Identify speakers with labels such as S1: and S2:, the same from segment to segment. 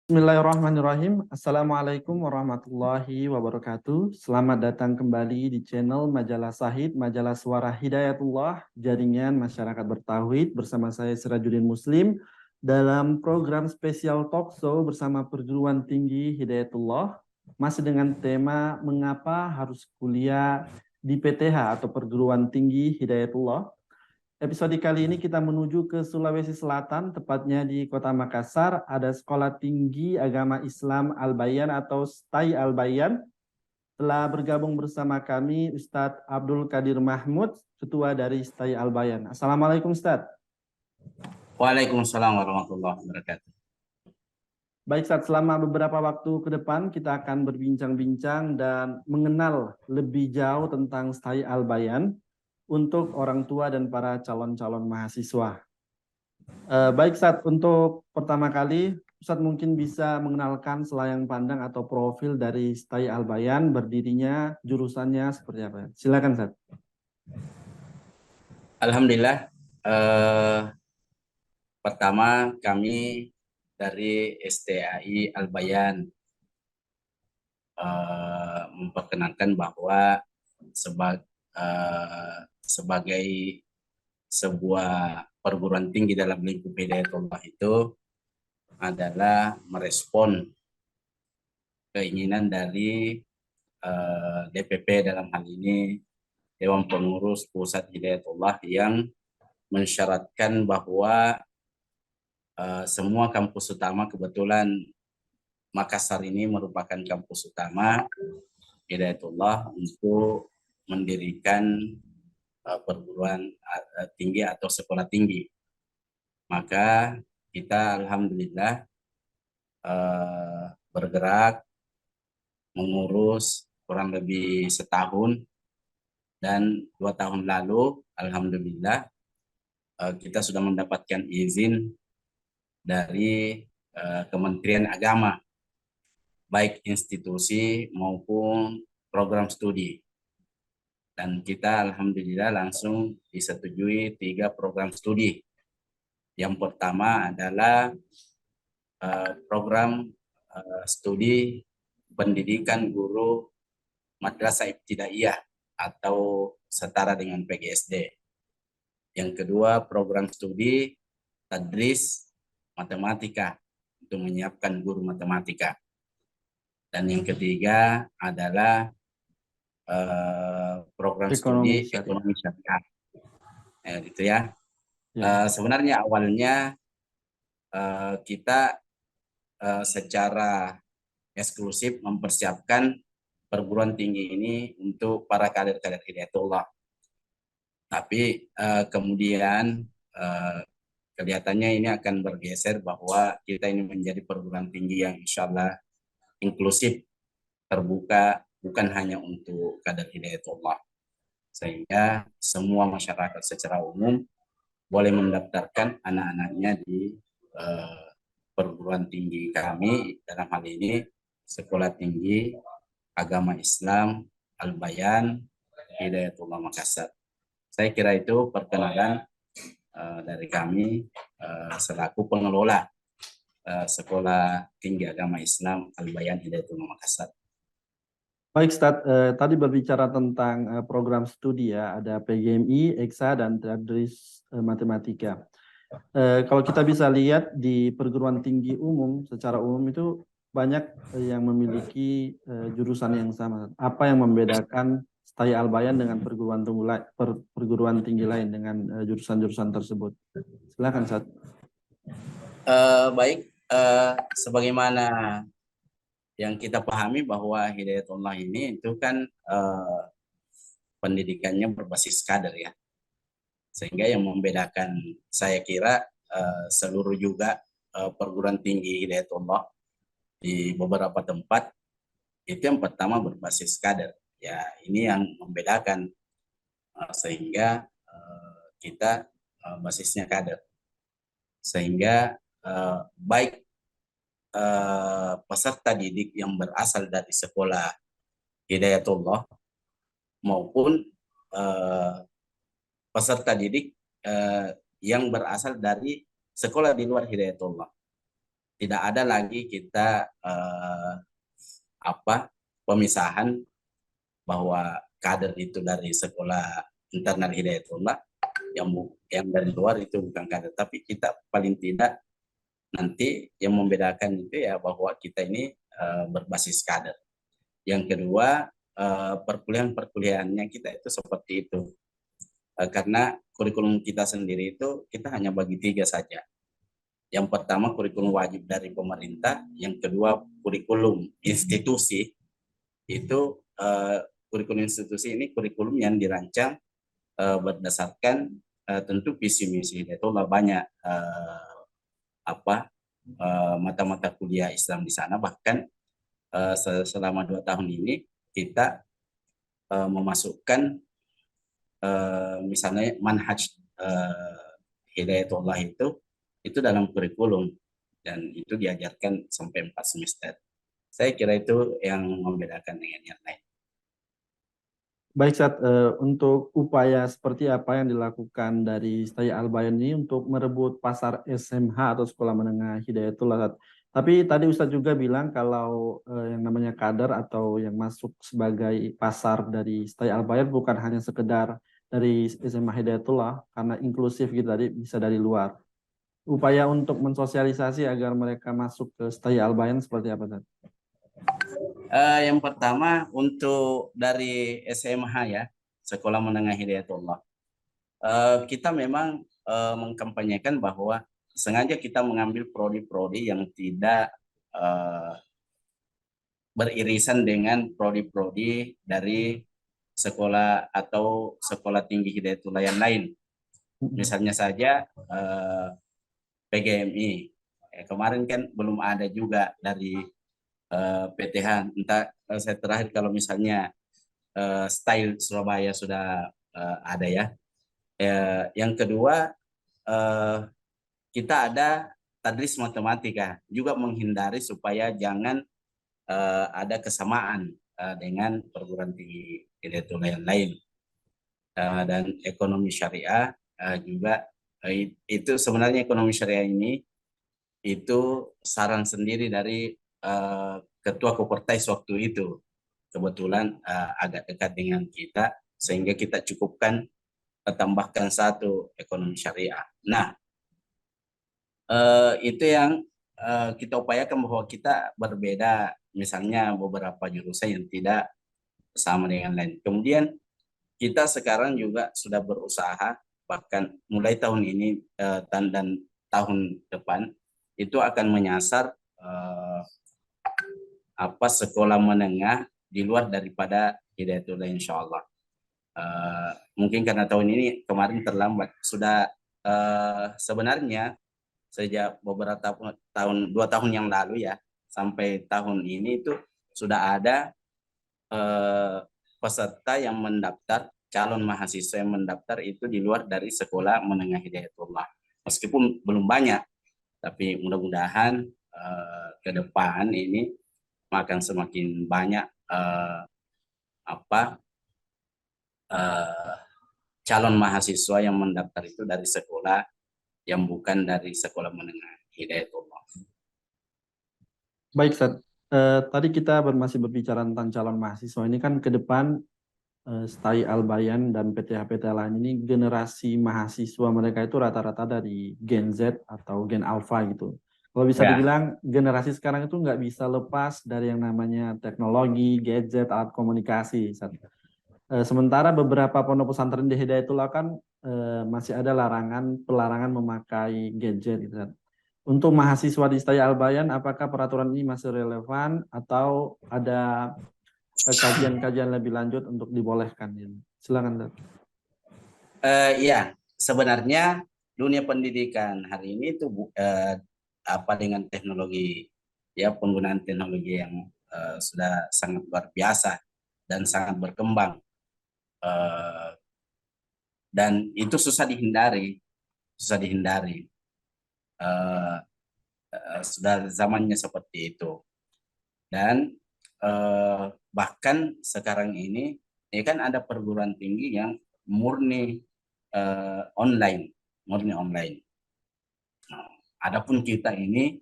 S1: Bismillahirrahmanirrahim. Assalamualaikum warahmatullahi wabarakatuh. Selamat datang kembali di channel Majalah Sahid, Majalah Suara Hidayatullah, Jaringan Masyarakat Bertauhid bersama saya Sirajuddin Muslim dalam program spesial talk show bersama Perguruan Tinggi Hidayatullah, masih dengan tema mengapa harus kuliah di PTH atau Perguruan Tinggi Hidayatullah. Episode kali ini kita menuju ke Sulawesi Selatan, tepatnya di Kota Makassar. Ada Sekolah Tinggi Agama Islam Al-Bayan atau STAI Al-Bayan. Telah bergabung bersama kami Ustadz Abdul Qadir Mahmud, Ketua dari STAI Al-Bayan. Assalamualaikum Ustadz.
S2: Waalaikumsalam warahmatullahi wabarakatuh.
S1: Baik Ustadz, selama beberapa waktu ke depan kita akan berbincang-bincang dan mengenal lebih jauh tentang STAI Al-Bayan untuk orang tua dan para calon-calon mahasiswa. Baik Ustadz, untuk pertama kali Ustadz mungkin bisa mengenalkan selayang pandang atau profil dari STAI Al-Bayan, berdirinya, jurusannya seperti apa. Silakan Ustadz.
S2: Alhamdulillah, pertama kami dari STAI Al-Bayan memperkenalkan bahwa sebagai sebuah perguruan tinggi dalam lingkup Hidayatullah itu adalah merespon keinginan dari DPP dalam hal ini Dewan Pengurus Pusat Hidayatullah yang mensyaratkan bahwa semua kampus utama, kebetulan Makassar ini merupakan kampus utama Hidayatullah untuk mendirikan perguruan tinggi atau sekolah tinggi. Maka kita alhamdulillah bergerak mengurus kurang lebih setahun, dan 2 tahun lalu alhamdulillah kita sudah mendapatkan izin dari Kementerian Agama, baik institusi maupun program studi. Dan kita alhamdulillah langsung disetujui 3 program studi. Yang pertama adalah program studi pendidikan guru madrasah ibtidaiyah atau setara dengan PGSD. Yang kedua, program studi tadris matematika untuk menyiapkan guru matematika. Dan yang ketiga adalah program studi ekonomi syariah. Gitu ya. Sebenarnya awalnya kita secara eksklusif mempersiapkan perguruan tinggi ini untuk para kader-kader Hidayatullah. Tapi kemudian kelihatannya ini akan bergeser bahwa kita ini menjadi perguruan tinggi yang insya Allah inklusif, terbuka, bukan hanya untuk kader Hidayatullah. Sehingga semua masyarakat secara umum boleh mendaftarkan anak-anaknya di perguruan tinggi kami, dalam hal ini Sekolah Tinggi Agama Islam Al-Bayan Hidayatullah Makassar. Saya kira itu perkenalan dari kami selaku pengelola Sekolah Tinggi Agama Islam Al-Bayan Hidayatullah Makassar.
S1: Baik Ustadz, tadi berbicara tentang program studi ya, ada PGMI, EKSA, dan tadris matematika. Kalau kita bisa lihat di perguruan tinggi umum, secara umum itu banyak yang memiliki jurusan yang sama. Apa yang membedakan STAI Al-Bayan dengan perguruan tinggi lain dengan jurusan-jurusan tersebut? Silakan Ustadz.
S2: Baik, sebagaimana yang kita pahami bahwa Hidayatullah ini itu kan pendidikannya berbasis kader ya, sehingga yang membedakan saya kira seluruh juga perguruan tinggi Hidayatullah di beberapa tempat itu yang pertama berbasis kader ya, ini yang membedakan sehingga kita basisnya kader, sehingga baik peserta didik yang berasal dari sekolah Hidayatullah maupun peserta didik yang berasal dari sekolah di luar Hidayatullah. tidak ada lagi kita apa pemisahan bahwa kader itu dari sekolah internal Hidayatullah, yang dari luar itu bukan kader. Tapi kita paling tidak nanti yang membedakan itu ya bahwa kita ini berbasis kader. Yang kedua, perkuliahan-perkuliahannya kita itu seperti itu. Karena kurikulum kita sendiri itu kita hanya bagi 3 saja. Yang pertama kurikulum wajib dari pemerintah, yang kedua kurikulum institusi. Itu kurikulum institusi ini kurikulum yang dirancang berdasarkan tentu visi misi itu banyak mata-mata kuliah Islam di sana. Bahkan selama 2 tahun ini kita memasukkan misalnya manhaj Hidayatullah itu dalam kurikulum, dan itu diajarkan sampai 4 semester. Saya kira itu yang membedakan dengan yang lain.
S1: Baik, Sat, untuk upaya seperti apa yang dilakukan dari Stay Albayan ini untuk merebut pasar SMH atau sekolah menengah Hidayatullah, Sat. Tapi tadi Ustadz juga bilang kalau yang namanya kader atau yang masuk sebagai pasar dari Stay Albayan bukan hanya sekedar dari SMH Hidayatullah, karena inklusif gitu tadi, bisa dari luar. Upaya untuk mensosialisasi agar mereka masuk ke Stay Albayan seperti apa, Sat?
S2: Yang pertama untuk dari SMH ya, Sekolah Menengah Hidayatullah. Kita memang mengkampanyekan bahwa sengaja kita mengambil prodi-prodi yang tidak beririsan dengan prodi-prodi dari sekolah atau sekolah tinggi Hidayatullah yang lain. Misalnya saja PGMI. Kemarin kan belum ada juga dari PTH. Entah saya terakhir kalau misalnya Style Surabaya sudah ada ya. Yang kedua, kita ada tadris matematika, juga menghindari supaya jangan ada kesamaan dengan perguruan tinggi intelektual yang lain. Dan ekonomi syariah juga itu sebenarnya ekonomi syariah ini itu saran sendiri dari ketua Kopertais waktu itu. Kebetulan agak dekat dengan kita, sehingga kita cukupkan tambahkan 1 ekonomi syariah. Nah, itu yang kita upayakan bahwa kita berbeda, misalnya beberapa jurusan yang tidak sama dengan lain. Kemudian kita sekarang juga sudah berusaha, bahkan mulai tahun ini dan tahun depan itu akan menyasar sekolah menengah di luar daripada Hidayatullah, insya Allah. Mungkin karena tahun ini kemarin terlambat. Sudah sebenarnya sejak beberapa tahun, 2 tahun yang lalu ya, sampai tahun ini itu sudah ada peserta yang mendaftar, calon mahasiswa yang mendaftar itu di luar dari sekolah menengah Hidayatullah. Meskipun belum banyak, tapi mudah-mudahan ke depan ini akan semakin banyak calon mahasiswa yang mendaftar itu dari sekolah yang bukan dari sekolah menengah Hidayatullah.
S1: Baik, Sat. Tadi kita masih berbicara tentang calon mahasiswa. Ini kan ke depan Stay Albayan dan PTH-PTH lain ini generasi mahasiswa mereka itu rata-rata dari Gen Z atau Gen Alpha gitu. Kalau bisa
S2: Ya.
S1: dibilang generasi sekarang itu nggak bisa lepas dari yang namanya teknologi, gadget, alat komunikasi. Sat. Sementara beberapa pondok pesantren di Hidayatullah kan masih ada pelarangan memakai gadget gitu. Sat. Untuk mahasiswa di Stay Albayan, apakah peraturan ini masih relevan atau ada kajian-kajian lebih lanjut untuk dibolehkan? Silakan.
S2: Ya, sebenarnya dunia pendidikan hari ini itu dengan teknologi, ya, penggunaan teknologi yang sudah sangat luar biasa dan sangat berkembang, dan itu susah dihindari. Sudah zamannya seperti itu. Dan bahkan sekarang ini ya kan ada perguruan tinggi yang murni online. Nah, adapun kita ini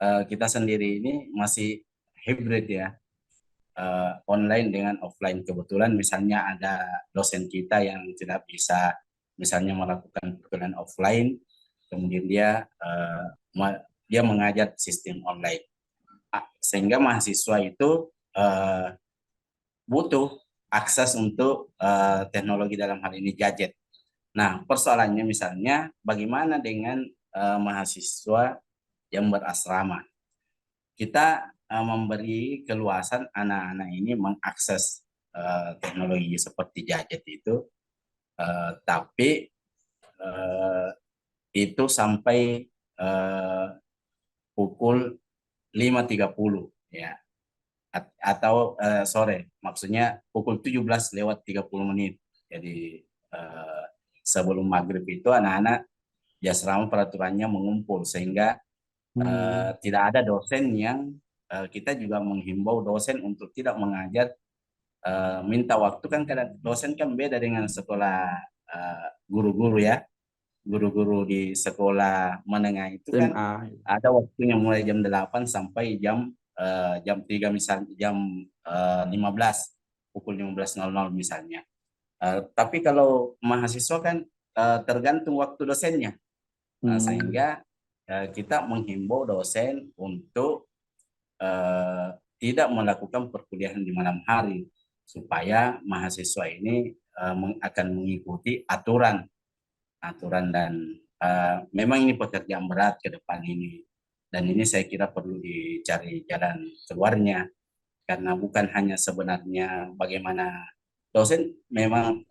S2: kita sendiri ini masih hybrid ya, online dengan offline. Kebetulan misalnya ada dosen kita yang tidak bisa misalnya melakukan perkuliahan offline, kemudian dia mengajar sistem online. Sehingga mahasiswa itu butuh akses untuk teknologi, dalam hal ini gadget. Nah, persoalannya misalnya bagaimana dengan mahasiswa yang berasrama. Kita memberi keluasan anak-anak ini mengakses teknologi seperti gadget itu, tapi itu sampai pukul 5.30 ya, atau sore, maksudnya pukul 17:30. Jadi sebelum maghrib itu anak-anak di asrama peraturannya mengumpul, sehingga tidak ada dosen yang kita juga menghimbau dosen untuk tidak mengajar minta waktu. Kan kadang dosen kan beda dengan sekolah guru-guru ya. Guru-guru di sekolah menengah itu kan
S1: SMA.
S2: ada waktunya mulai jam 8 sampai jam 3, misalnya jam 15, pukul 15.00 misalnya. Tapi kalau mahasiswa kan tergantung waktu dosennya. Sehingga kita menghimbau dosen untuk tidak melakukan perkuliahan di malam hari, supaya mahasiswa ini akan mengikuti aturan dan memang ini pekerjaan berat ke depan ini, dan ini saya kira perlu dicari jalan keluarnya, karena bukan hanya sebenarnya bagaimana dosen, memang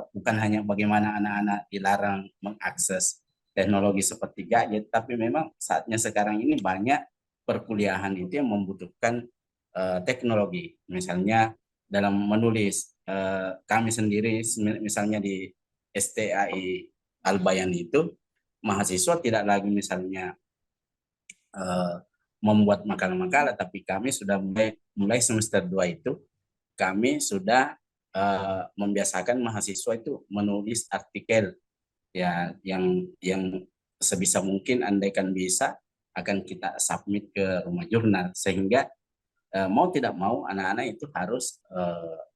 S2: bukan hanya bagaimana anak-anak dilarang mengakses teknologi seperti gadget, tapi memang saatnya sekarang ini banyak perkuliahan itu yang membutuhkan teknologi. Misalnya dalam menulis, kami sendiri misalnya di STAI Albayan itu, mahasiswa tidak lagi misalnya membuat makalah-makalah, tapi kami sudah mulai semester 2 itu kami sudah membiasakan mahasiswa itu menulis artikel ya, yang sebisa mungkin andaikan bisa akan kita submit ke rumah jurnal, sehingga mau tidak mau anak-anak itu harus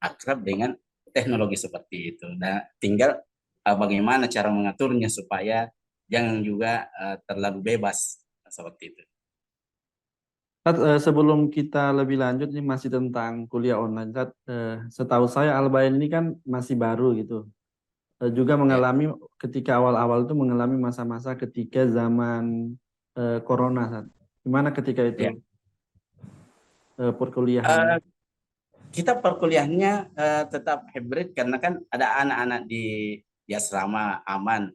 S2: akrab dengan teknologi seperti itu. Nah, tinggal bagaimana cara mengaturnya supaya jangan juga terlalu bebas seperti itu.
S1: Sebelum kita lebih lanjut nih masih tentang kuliah online. Setahu saya Albayan ini kan masih baru gitu. Juga
S2: Ya,
S1: mengalami ketika awal-awal itu mengalami masa-masa ketika zaman corona. Gimana ketika
S2: ya.
S1: itu perkuliahannya?
S2: Uh, kita perkuliahannya tetap hybrid, karena kan ada anak-anak di asrama aman,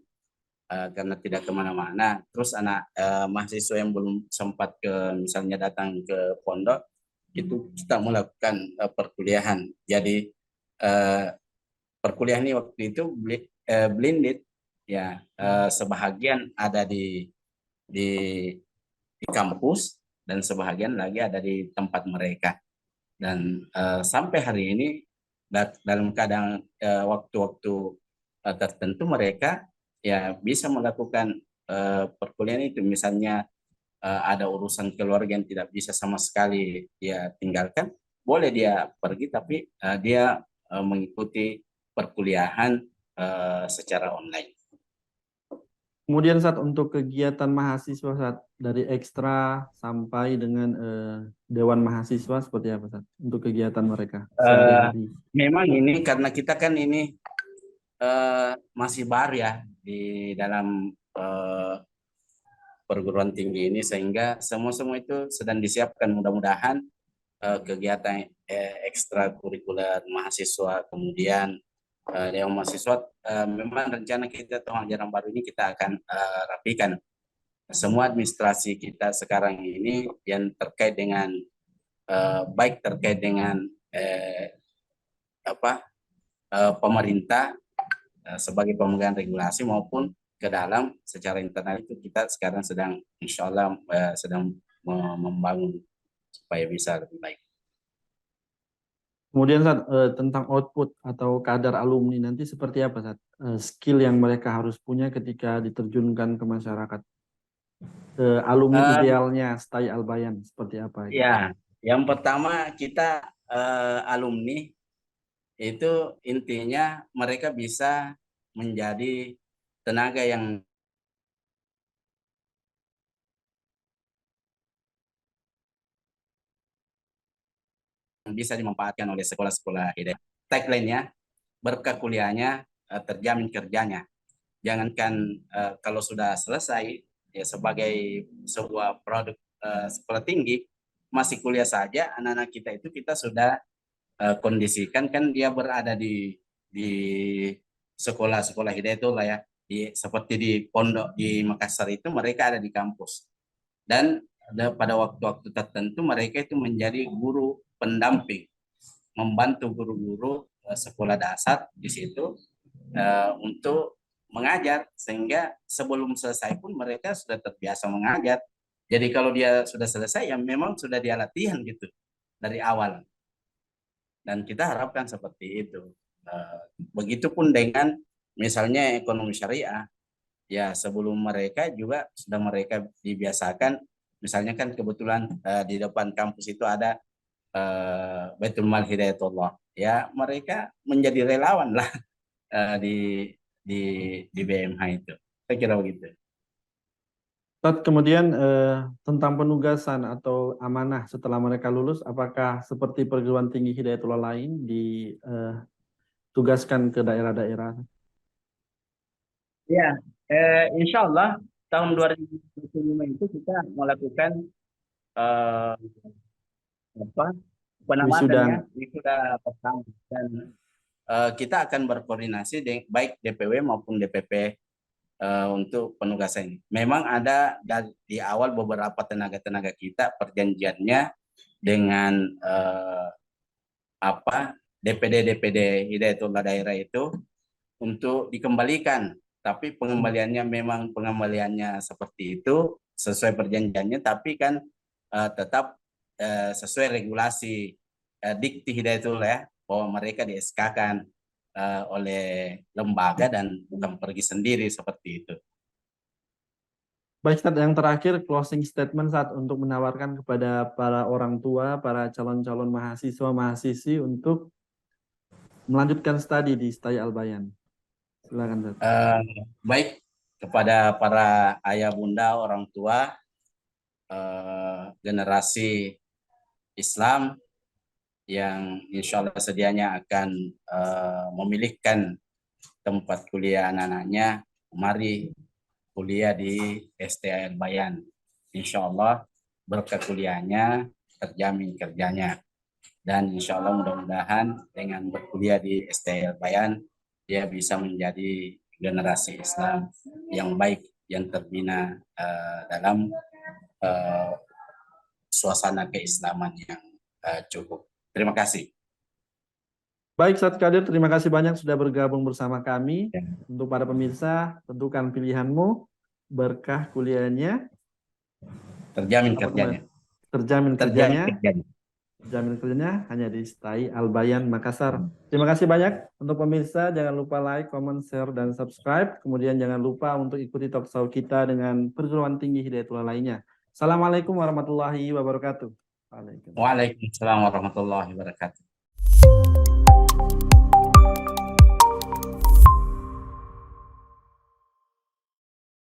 S2: karena tidak kemana-mana. Terus anak mahasiswa yang belum sempat misalnya datang ke pondok, itu kita melakukan perkuliahan. Jadi uh, perkuliahan ini waktu itu blended ya, sebahagian ada di di kampus dan sebahagian lagi ada di tempat mereka. Dan sampai hari ini dalam keadaan waktu-waktu tertentu mereka ya bisa melakukan perkuliahan itu. Misalnya ada urusan keluarga yang tidak bisa sama sekali dia tinggalkan, boleh dia pergi, tapi dia mengikuti perkuliahan secara online.
S1: Kemudian saat untuk kegiatan mahasiswa saat dari ekstra sampai dengan dewan mahasiswa seperti apa saat untuk kegiatan mereka
S2: Eh,
S1: sehari-hari?
S2: Memang ini karena kita kan ini masih baru ya di dalam perguruan tinggi ini, sehingga semua itu sedang disiapkan. Mudah-mudahan kegiatan ekstrakurikuler mahasiswa, kemudian yang mahasiswa, memang rencana kita tahun ajaran baru ini kita akan rapikan semua administrasi kita sekarang ini yang terkait dengan baik terkait dengan apa pemerintah sebagai pemegang regulasi, maupun ke dalam secara internal itu kita sekarang sedang insya Allah sedang membangun supaya bisa lebih baik.
S1: Kemudian saat tentang output atau kadar alumni nanti seperti apa saat skill yang mereka harus punya ketika diterjunkan ke masyarakat? Alumni
S2: Eh,
S1: idealnya Stay Albayan seperti apa gitu.
S2: ya, yang pertama kita alumni itu intinya mereka bisa menjadi tenaga yang bisa dimanfaatkan oleh sekolah-sekolah hidayah. Tagline-nya, berkah kuliahnya, terjamin kerjanya. Jangankan kalau sudah selesai ya sebagai sebuah produk sekolah tinggi, masih kuliah saja anak-anak kita itu kita sudah kondisikan kan dia berada di sekolah-sekolah hidayah itu lah ya, seperti di pondok di Makassar itu mereka ada di kampus dan pada waktu-waktu tertentu mereka itu menjadi guru pendamping, membantu guru-guru sekolah dasar di situ untuk mengajar sehingga sebelum selesai pun mereka sudah terbiasa mengajar. Jadi kalau dia sudah selesai ya memang sudah dia latihan gitu dari awal dan kita harapkan seperti itu. Begitupun dengan misalnya ekonomi syariah, ya sebelum mereka juga sudah mereka dibiasakan, misalnya kan kebetulan di depan kampus itu ada Baitul Mal Hidayatullah, ya mereka menjadi relawan lah di di BMH itu. Saya kira begitu.
S1: Ustadz, kemudian tentang penugasan atau amanah setelah mereka lulus, apakah seperti perguruan tinggi Hidayatullah lain ditugaskan ke daerah-daerah?
S2: Ya, insya Allah tahun 2025 itu kita melakukan eh, apa penamatan ya,
S1: Wisuda.
S2: itu sudah pertama dan kita akan berkoordinasi baik DPW maupun DPP untuk penugasan ini. Memang ada dari di awal beberapa tenaga-tenaga kita perjanjiannya dengan apa DPD Hidayatullah daerah itu untuk dikembalikan. Tapi pengembaliannya memang pengembaliannya seperti itu sesuai perjanjiannya, tapi kan tetap sesuai regulasi Dikti Hidayatullah ya, bahwa mereka di SK-kan oleh lembaga dan bukan pergi sendiri seperti itu.
S1: Baik, Ustadz, yang terakhir closing statement saat untuk menawarkan kepada para orang tua, para calon-calon mahasiswa, mahasiswi untuk melanjutkan studi di Stay Albayan. Silakan, Ustadz.
S2: Eh, Baik kepada para ayah bunda orang tua generasi Islam yang insya Allah sedianya akan memilihkan tempat kuliah anak-anaknya, mari kuliah di STAL Bayan. Insya Allah berkat kuliahnya terjamin kerjanya. Dan insya Allah mudah-mudahan dengan berkuliah di STAL Bayan, dia bisa menjadi generasi Islam yang baik, yang terbina dalam uh, suasana keislaman yang cukup. Terima kasih.
S1: Baik, Ustadz Kadir, terima kasih banyak sudah bergabung bersama kami.
S2: Ya.
S1: Untuk para pemirsa, tentukan pilihanmu, berkah kuliahnya,
S2: Terjamin
S1: apa
S2: kerjanya.
S1: kemarin? Terjamin
S2: Terjamin
S1: kerjanya,
S2: kerjanya.
S1: terjamin kerjanya hanya di Stay Albayan Makassar. Terima kasih banyak untuk pemirsa. Jangan lupa like, comment, share, dan subscribe. Kemudian jangan lupa untuk ikuti talk show kita dengan perguruan tinggi Hidayatullah lainnya. Assalamualaikum warahmatullahi wabarakatuh. Waalaikumsalam.
S2: Waalaikumsalam warahmatullahi wabarakatuh.